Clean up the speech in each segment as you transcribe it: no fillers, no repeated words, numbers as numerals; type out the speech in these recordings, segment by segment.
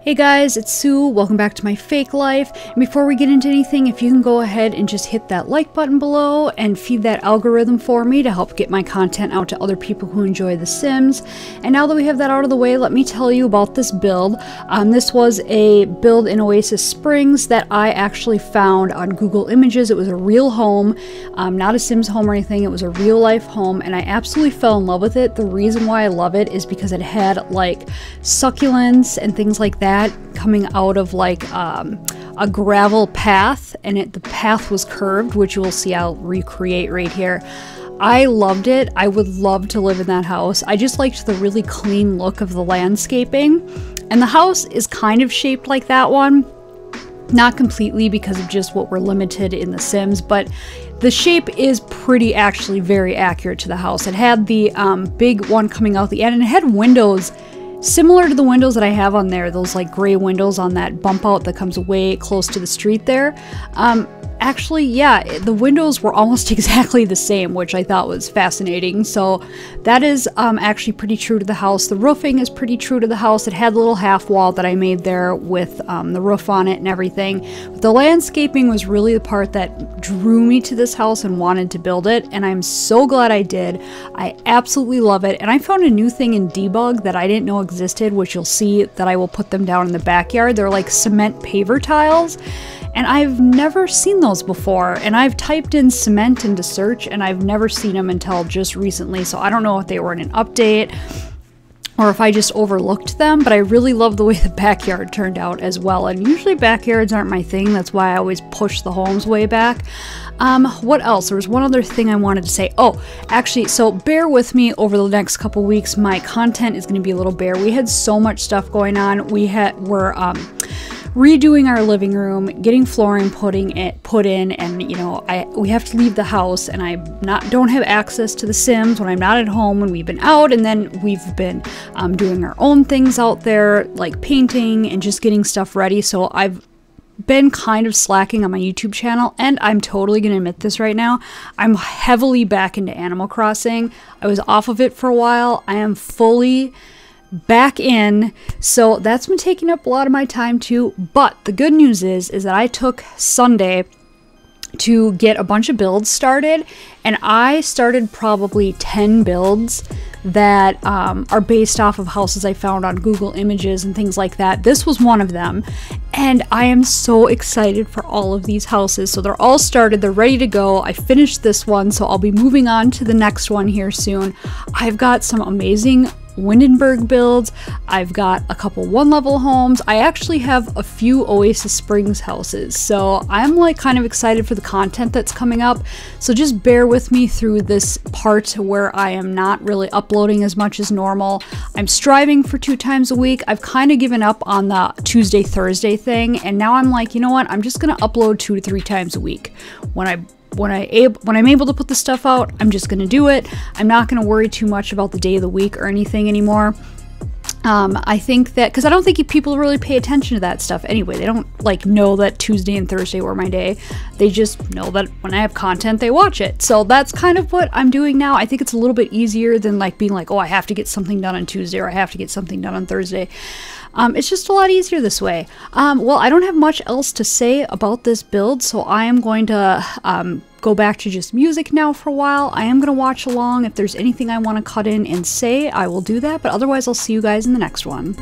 Hey guys, it's Sue. Welcome back to my fake life. And before we get into anything, if you can go ahead and just hit that like button below and feed that algorithm for me to help get my content out to other people who enjoy The Sims. And now that we have that out of the way, let me tell you about this build. This was a build in Oasis Springs that I actually found on Google Images. It was a real home, not a Sims home or anything. It was a real life home, and I absolutely fell in love with it. The reason why I love it is because it had like succulents and things like that coming out of like a gravel path, and the path was curved, which you will see I'll recreate right here. I loved it. I would love to live in that house. I just liked the really clean look of the landscaping, and the house is kind of shaped like that one. Not completely because of just what we're limited in The Sims, but the shape is actually very accurate to the house. It had the big one coming out the end, and it had windows similar to the windows that I have on there, those like gray windows on that bump out that comes way close to the street there. Actually, yeah, the windows were almost exactly the same, which I thought was fascinating. So that is actually pretty true to the house. The roofing is pretty true to the house. It had a little half wall that I made there with the roof on it and everything. But the landscaping was really the part that drew me to this house and wanted to build it, and I'm so glad I did. I absolutely love it, and I found a new thing in debug that I didn't know existed, which you'll see that I will put them down in the backyard. They're like cement paver tiles. And I've never seen those before, and I've typed in cement into search and I've never seen them until just recently, so I don't know if they were in an update or if I just overlooked them, but I really love the way the backyard turned out as well. And usually backyards aren't my thing, that's why I always push the homes way back. What else? There was one other thing I wanted to say. Oh, actually, so bear with me over the next couple weeks. My content is going to be a little bare. We had so much stuff going on. We're redoing our living room, getting flooring put in, and you know, we have to leave the house, and I don't have access to The Sims when I'm not at home when we've been out, and then we've been doing our own things out there, like painting and just getting stuff ready. So I've been kind of slacking on my YouTube channel, and I'm totally gonna admit this right now. I'm heavily back into Animal Crossing. I was off of it for a while. I am fully back in, so that's been taking up a lot of my time too. But the good news is that I took Sunday to get a bunch of builds started, and I started probably 10 builds that are based off of houses I found on Google Images and things like that. This was one of them, and I am so excited for all of these houses. So they're all started, they're ready to go. I finished this one, so I'll be moving on to the next one here soon. I've got some amazing Windenburg builds. I've got a couple one-level homes. I actually have a few Oasis Springs houses, so I'm like kind of excited for the content that's coming up. So just bear with me through this part where I am not really uploading as much as normal. I'm striving for 2 times a week. I've kind of given up on the Tuesday Thursday thing, and now I'm like, you know what, I'm just gonna upload 2 to 3 times a week. When I'm able to put the stuff out, I'm just gonna do it. I'm not gonna worry too much about the day of the week or anything anymore. I think that, because I don't think people really pay attention to that stuff anyway. They don't like know that Tuesday and Thursday were my day. They just know that when I have content, they watch it. So that's kind of what I'm doing now. I think it's a little bit easier than like being like, oh, I have to get something done on Tuesday or I have to get something done on Thursday. It's just a lot easier this way. Well, I don't have much else to say about this build, so I am going to go back to just music now for a while. I am going to watch along. If there's anything I want to cut in and say, I will do that, but otherwise I'll see you guys in the next one.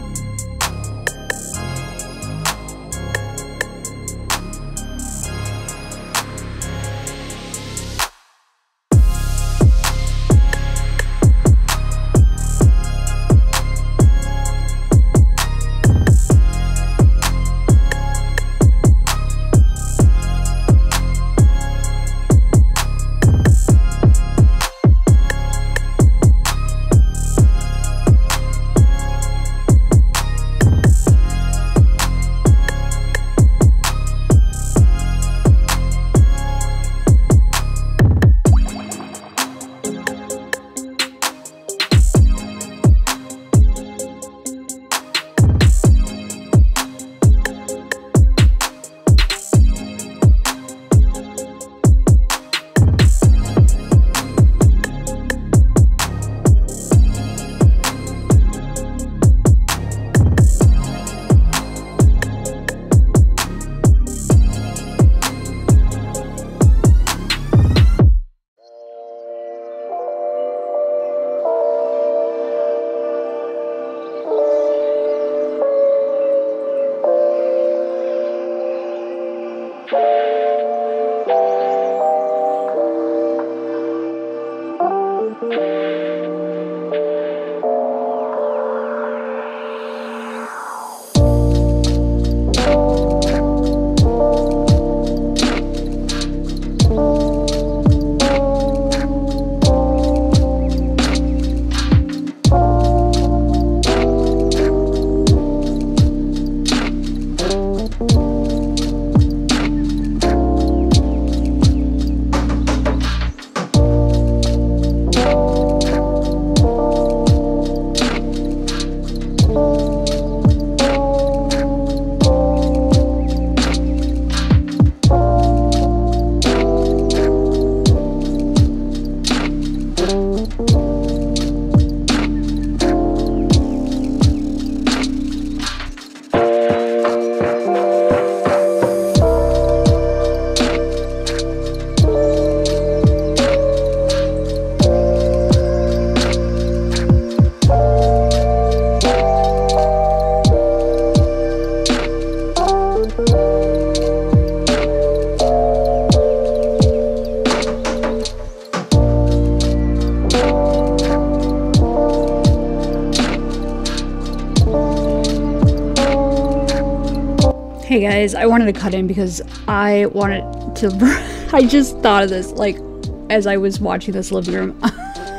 Hey guys, I wanted to cut in because I wanted to I just thought of this like as I was watching this living room.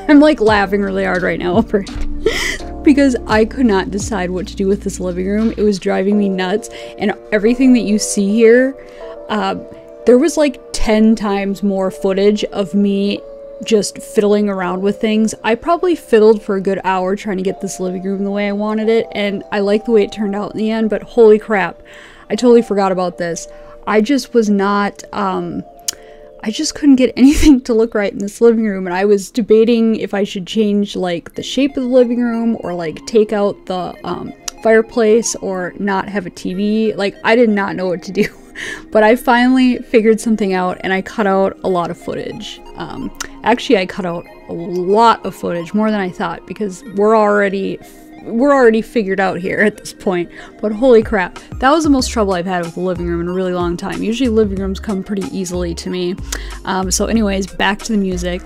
I'm like laughing really hard right now over it because I could not decide what to do with this living room. It was driving me nuts, and everything that you see here, there was like 10 times more footage of me just fiddling around with things. I probably fiddled for a good hour trying to get this living room the way I wanted it, and I like the way it turned out in the end, but holy crap, I totally forgot about this. I just was not, I just couldn't get anything to look right in this living room, and I was debating if I should change like the shape of the living room or like take out the fireplace or not have a TV. Like, I did not know what to do. But I finally figured something out, and I cut out a lot of footage. Actually, I cut out a lot of footage, more than I thought, because we're already figured out here at this point. But holy crap, that was the most trouble I've had with the living room in a really long time. Usually living rooms come pretty easily to me. So anyways, back to the music.